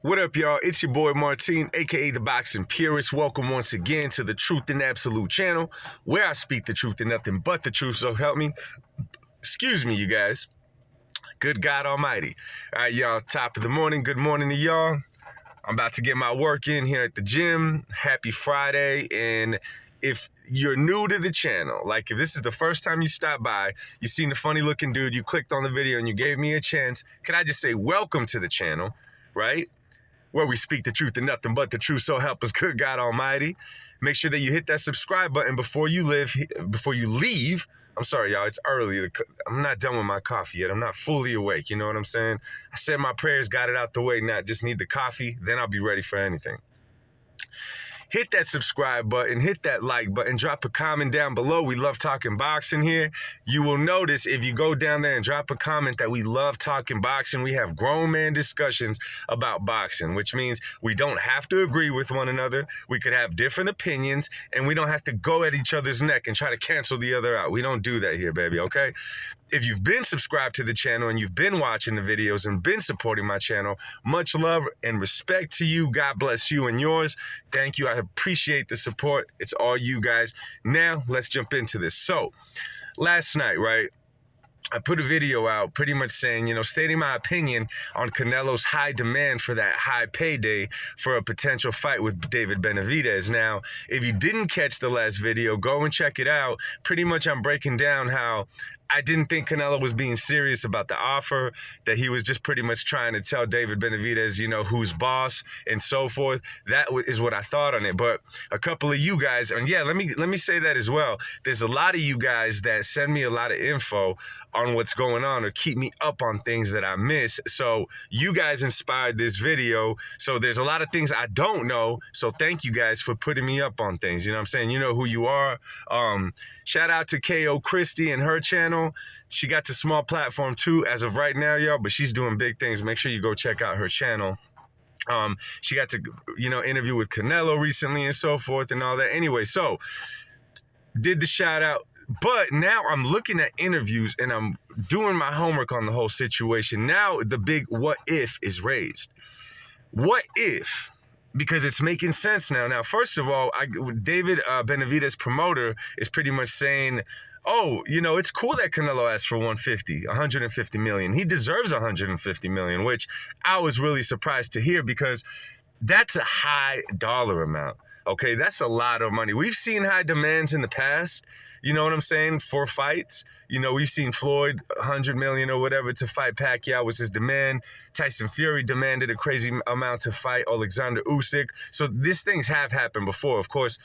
What up, y'all? It's your boy Martine, aka the Boxing Purist. Welcome once again to the Truth and Absolute channel, where I speak the truth and nothing but the truth, so help me. Excuse me, you guys. Good God Almighty. All right, y'all, top of the morning. Good morning to y'all. I'm about to get my work in here at the gym. Happy Friday. And if you're new to the channel, like if this is the first time you stopped by, you seen the funny looking dude, you clicked on the video and you gave me a chance, can I just say welcome to the channel, right? Where we speak the truth and nothing but the truth, so help us good God Almighty. Make sure that you hit that subscribe button before you leave. I'm sorry, y'all, it's early. I'm not done with my coffee yet. I'm not fully awake, you know what I'm saying? I said my prayers, got it out the way, now just need the coffee, then I'll be ready for anything. Hit that subscribe button, hit that like button, drop a comment down below. We love talking boxing here. You will notice if you go down there and drop a comment that we love talking boxing. We have grown man discussions about boxing, which means we don't have to agree with one another. We could have different opinions, and we don't have to go at each other's neck and try to cancel the other out. We don't do that here, baby, okay? If you've been subscribed to the channel and you've been watching the videos and been supporting my channel, much love and respect to you. God bless you and yours. Thank you. I appreciate the support. It's all you guys. Now, let's jump into this. So, last night, right, I put a video out pretty much saying, stating my opinion on Canelo's high demand for that high payday for a potential fight with David Benavides. Now, if you didn't catch the last video, go and check it out. Pretty much I'm breaking down how I didn't think Canelo was being serious about the offer, that he was just pretty much trying to tell David Benavides, who's boss and so forth. That is what I thought on it. But a couple of you guys, and yeah, let me say that as well. There's a lot of you guys that send me a lot of info on what's going on or keep me up on things that I miss. So you guys inspired this video. So there's a lot of things I don't know. So thank you guys for putting me up on things. You know what I'm saying? You know who you are. Shout out to K.O. Christie and her channel. She got a small platform too as of right now, y'all, but she's doing big things. Make sure you go check out her channel. She got to, interview with Canelo recently and so forth and all that. Anyway, so did the shout out. But now I'm looking at interviews and I'm doing my homework on the whole situation. Now the big what if is raised. What if? Because it's making sense now. Now, first of all, David Benavides' promoter is pretty much saying, oh, it's cool that Canelo asked for 150 million. He deserves 150 million, which I was really surprised to hear because that's a high dollar amount. Okay, that's a lot of money. We've seen high demands in the past, you know what I'm saying, for fights. We've seen Floyd, 100 million or whatever to fight Pacquiao was his demand. Tyson Fury demanded a crazy amount to fight Alexander Usyk. So these things have happened before. Of course,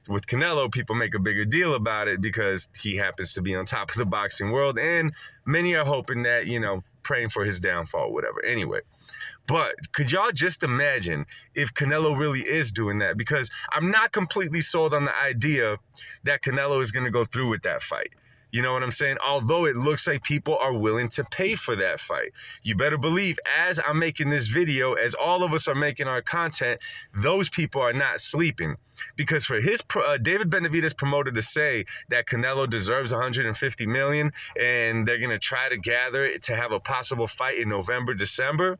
with Canelo, people make a bigger deal about it because he happens to be on top of the boxing world. And many are hoping that, praying for his downfall, whatever. Anyway. But could y'all just imagine if Canelo really is doing that? Because I'm not completely sold on the idea that Canelo is going to go through with that fight. You know what I'm saying? Although it looks like people are willing to pay for that fight. You better believe as I'm making this video, as all of us are making our content, those people are not sleeping. Because for his David Benavides promoter to say that Canelo deserves 150 million and they're going to try to gather it to have a possible fight in November, December,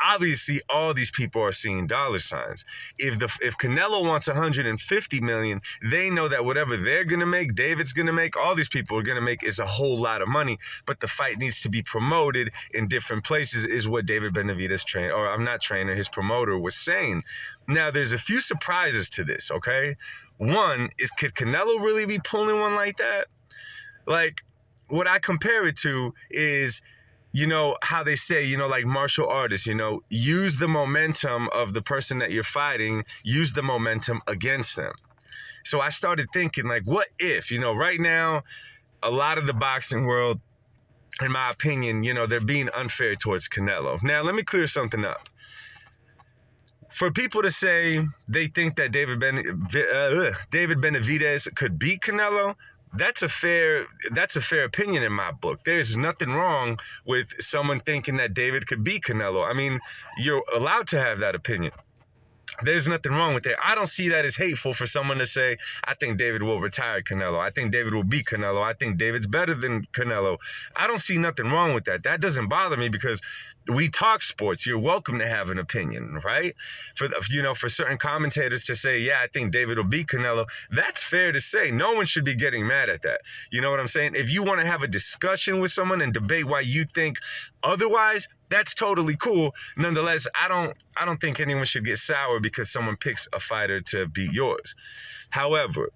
obviously, all these people are seeing dollar signs. If Canelo wants 150 million, they know that whatever they're going to make, David's going to make, all these people are going to make is a whole lot of money. But the fight needs to be promoted in different places is what David Benavides his promoter was saying. Now, there's a few surprises to this, okay? One is, could Canelo really be pulling one like that? Like, what I compare it to is, how they say, like martial artists, use the momentum of the person that you're fighting, use the momentum against them. So I started thinking, like, what if, right now, a lot of the boxing world, in my opinion, they're being unfair towards Canelo. Now, let me clear something up. For people to say they think that David Benavides could beat Canelo, that's a fair opinion in my book. There's nothing wrong with someone thinking that David could beat Canelo. I mean, you're allowed to have that opinion. There's nothing wrong with that. I don't see that as hateful for someone to say, I think David will retire Canelo. I think David will beat Canelo. I think David's better than Canelo. I don't see nothing wrong with that. That doesn't bother me because we talk sports. You're welcome to have an opinion, right? For certain commentators to say, yeah, I think David will beat Canelo, that's fair to say. No one should be getting mad at that. You know what I'm saying? If you want to have a discussion with someone and debate why you think otherwise, that's totally cool. Nonetheless, I don't think anyone should get sour because someone picks a fighter to beat yours. However,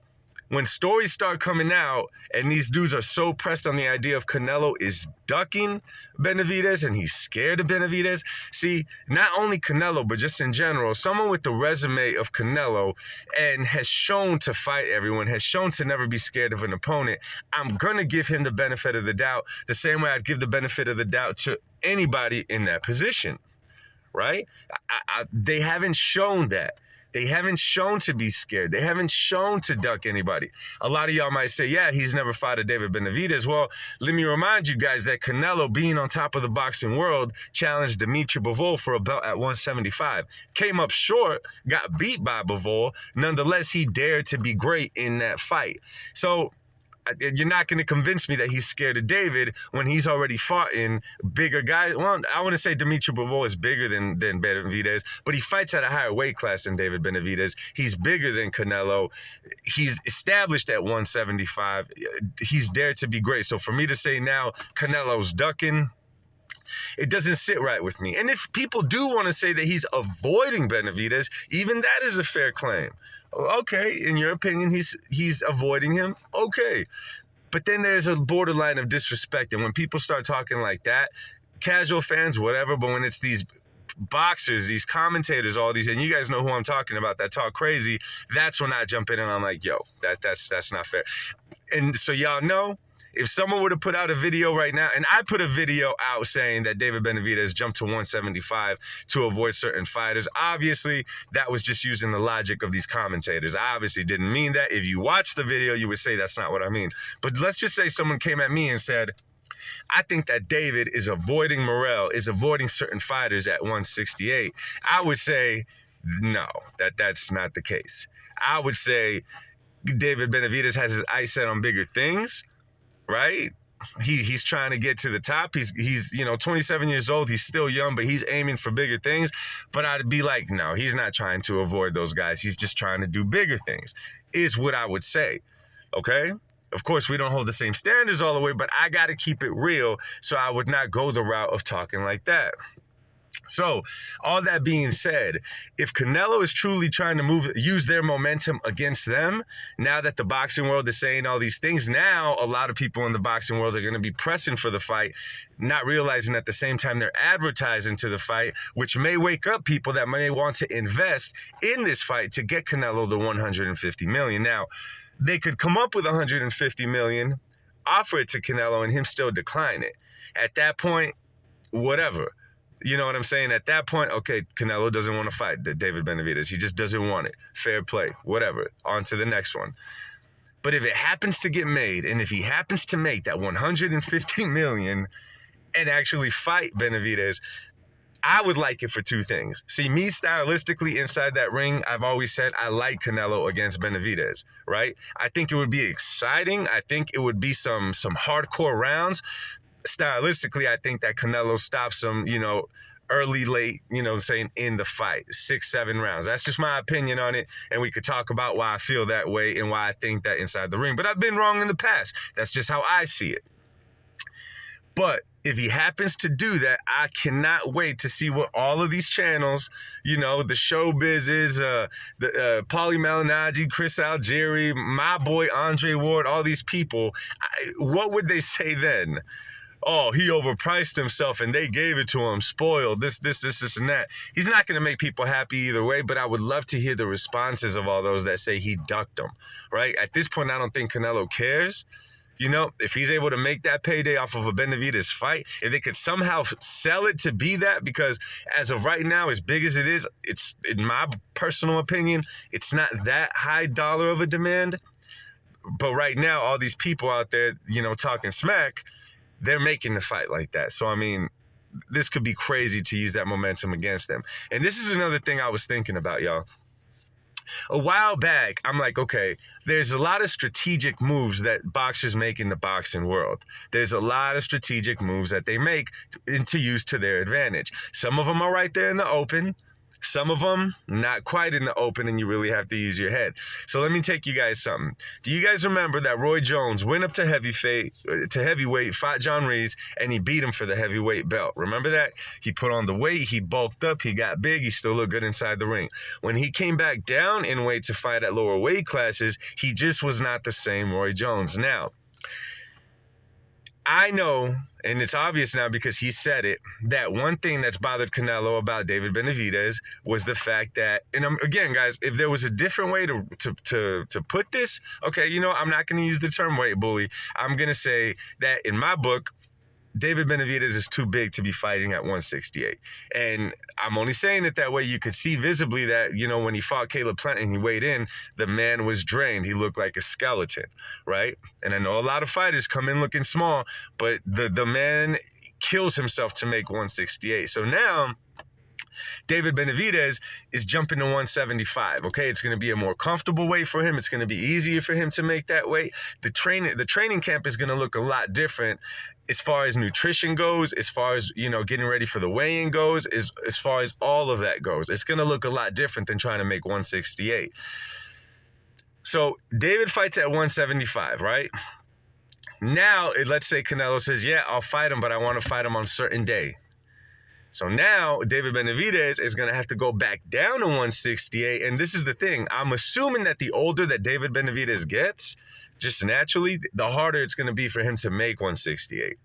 when stories start coming out and these dudes are so pressed on the idea of Canelo is ducking Benavides and he's scared of Benavides. See, not only Canelo, but just in general, someone with the resume of Canelo and has shown to fight everyone, has shown to never be scared of an opponent, I'm going to give him the benefit of the doubt the same way I'd give the benefit of the doubt to anybody in that position, right? They haven't shown that. They haven't shown to be scared. They haven't shown to duck anybody. A lot of y'all might say, yeah, he's never fought a David Benavides. Well, let me remind you guys that Canelo, being on top of the boxing world, challenged Dimitri Bivol for a belt at 175. Came up short, got beat by Bivol. Nonetheless, he dared to be great in that fight. So you're not going to convince me that he's scared of David when he's already fought in bigger guys. Well, I want to say Dimitri Bivol is bigger than Benavides, but he fights at a higher weight class than David Benavides. He's bigger than Canelo. He's established at 175. He's dared to be great. So for me to say now Canelo's ducking, it doesn't sit right with me. And if people do want to say that he's avoiding Benavides, even that is a fair claim. Okay, in your opinion, he's avoiding him. Okay. But then there's a borderline of disrespect. And when people start talking like that, casual fans, whatever, but when it's these boxers, these commentators, all these, and you guys know who I'm talking about that talk crazy, that's when I jump in and I'm like, yo, that's not fair. And so y'all know, if someone were to put out a video right now, and I put a video out saying that David Benavides jumped to 175 to avoid certain fighters, obviously that was just using the logic of these commentators. I obviously didn't mean that. If you watch the video, you would say that's not what I mean. But let's just say someone came at me and said, I think that David is avoiding Morrell, is avoiding certain fighters at 168. I would say, no, that's not the case. I would say David Benavides has his eyes set on bigger things. Right? He's trying to get to the top. He's 27 years old. He's still young, but he's aiming for bigger things. But I'd be like, no, he's not trying to avoid those guys. He's just trying to do bigger things, is what I would say. Okay? Of course, we don't hold the same standards all the way, but I got to keep it real, so I would not go the route of talking like that. So, all that being said, if Canelo is truly trying to use their momentum against them, now that the boxing world is saying all these things, now a lot of people in the boxing world are going to be pressing for the fight, not realizing at the same time they're advertising to the fight, which may wake up people that may want to invest in this fight to get Canelo the $150 million. Now, they could come up with $150 million, offer it to Canelo, and him still decline it. At that point, whatever. You know what I'm saying? At that point, okay, Canelo doesn't want to fight David Benavides. He just doesn't want it. Fair play. Whatever. On to the next one. But if it happens to get made, and if he happens to make that $150 million and actually fight Benavides, I would like it for two things. See, me stylistically inside that ring, I've always said I like Canelo against Benavides, right? I think it would be exciting. I think it would be some hardcore rounds. Stylistically, I think that Canelo stops him, early, late, saying in the fight, 6-7 rounds. That's just my opinion on it. And we could talk about why I feel that way and why I think that inside the ring. But I've been wrong in the past. That's just how I see it. But if he happens to do that, I cannot wait to see what all of these channels, the Showbiz is, Paulie Malignaggi, Chris Algieri, my boy Andre Ward, all these people, what would they say then? Oh, he overpriced himself and they gave it to him, spoiled, this, and that. He's not going to make people happy either way, but I would love to hear the responses of all those that say he ducked them, right? At this point, I don't think Canelo cares. If he's able to make that payday off of a Benavides fight, if they could somehow sell it to be that, because as of right now, as big as it is, it's, in my personal opinion, it's not that high dollar of a demand. But right now, all these people out there, talking smack, they're making the fight like that. So, I mean, this could be crazy to use that momentum against them. And this is another thing I was thinking about, y'all. A while back, I'm like, okay, there's a lot of strategic moves that boxers make in the boxing world. There's a lot of strategic moves that they make to use to their advantage. Some of them are right there in the open. Some of them not quite in the open, and you really have to use your head. So let me take you guys something. Do you guys remember that Roy Jones went up to heavyweight, fought John Reese, and he beat him for the heavyweight belt? Remember that? He put on the weight, he bulked up, he got big, he still looked good inside the ring. When he came back down in weight to fight at lower weight classes, he just was not the same Roy Jones. Now, I know, and it's obvious now because he said it, that one thing that's bothered Canelo about David Benavidez was the fact that, and again, guys, if there was a different way to put this, okay, you know, I'm not going to use the term weight bully. I'm going to say that in my book, David Benavidez is too big to be fighting at 168. And I'm only saying it that way. You could see visibly that, you know, when he fought Caleb Plant and he weighed in, the man was drained. He looked like a skeleton, right? And I know a lot of fighters come in looking small, but the man kills himself to make 168. So now David Benavidez is jumping to 175. Okay, it's going to be a more comfortable weight for him. It's going to be easier for him to make that weight. The training camp is going to look a lot different as far as nutrition goes, as far as, you know, getting ready for the weigh-in goes, as far as all of that goes. It's going to look a lot different than trying to make 168. So David fights at 175, right? Now, let's say Canelo says, yeah, I'll fight him, but I want to fight him on a certain day. So now David Benavidez is going to have to go back down to 168. And this is the thing. I'm assuming that the older that David Benavidez gets, just naturally, the harder it's going to be for him to make 168.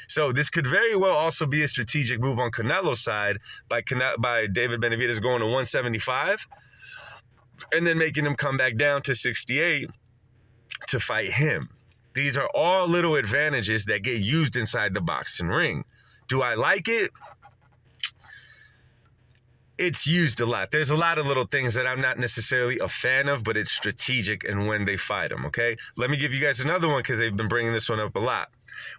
So this could very well also be a strategic move on Canelo's side by David Benavidez going to 175 and then making him come back down to 68 to fight him. These are all little advantages that get used inside the boxing ring. Do I like it? It's used a lot. There's a lot of little things that I'm not necessarily a fan of, but it's strategic in when they fight him, okay? Let me give you guys another one because they've been bringing this one up a lot.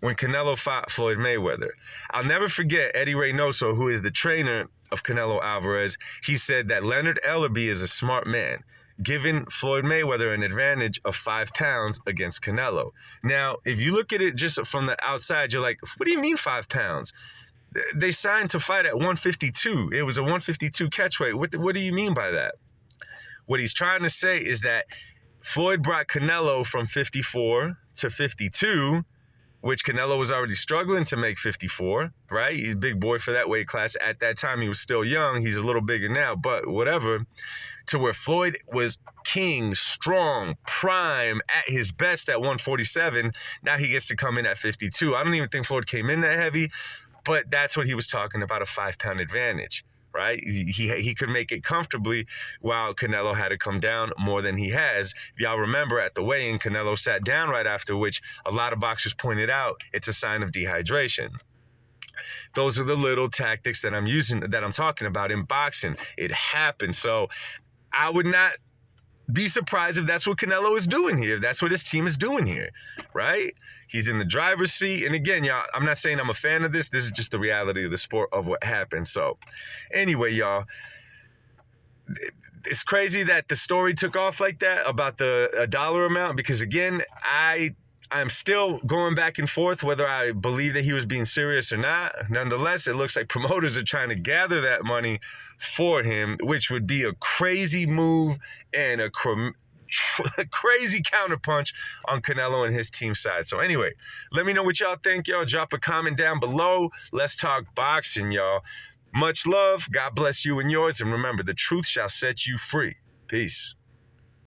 When Canelo fought Floyd Mayweather, I'll never forget Eddie Reynoso, who is the trainer of Canelo Alvarez. He said that Leonard Ellerbe is a smart man, giving Floyd Mayweather an advantage of 5 pounds against Canelo. Now, if you look at it just from the outside, you're like, what do you mean 5 pounds? They signed to fight at 152. It was a 152 catchweight. What do you mean by that? What he's trying to say is that Floyd brought Canelo from 54 to 52, which Canelo was already struggling to make 54, right? He's a big boy for that weight class. At that time, he was still young. He's a little bigger now, but whatever. To where Floyd was king, strong, prime, at his best at 147. Now he gets to come in at 52. I don't even think Floyd came in that heavy. But that's what he was talking about, a 5 pound advantage, right? He could make it comfortably while Canelo had to come down more than he has. Y'all remember at the weigh-in, Canelo sat down right after, which a lot of boxers pointed out it's a sign of dehydration. Those are the little tactics that I'm talking about in boxing. It happens. So I would not be surprised if that's what Canelo is doing here, if that's what his team is doing here, right? He's in the driver's seat. And again, y'all, I'm not saying I'm a fan of this. This is just the reality of the sport of what happened. So anyway, y'all, it's crazy that the story took off like that about the dollar amount, because again, I'm still going back and forth whether I believe that he was being serious or not. Nonetheless, it looks like promoters are trying to gather that money for him, which would be a crazy move and a crazy counterpunch on Canelo and his team side. So anyway, let me know what y'all think, y'all. Drop a comment down below. Let's talk boxing, y'all. Much love. God bless you and yours. And remember, the truth shall set you free. Peace.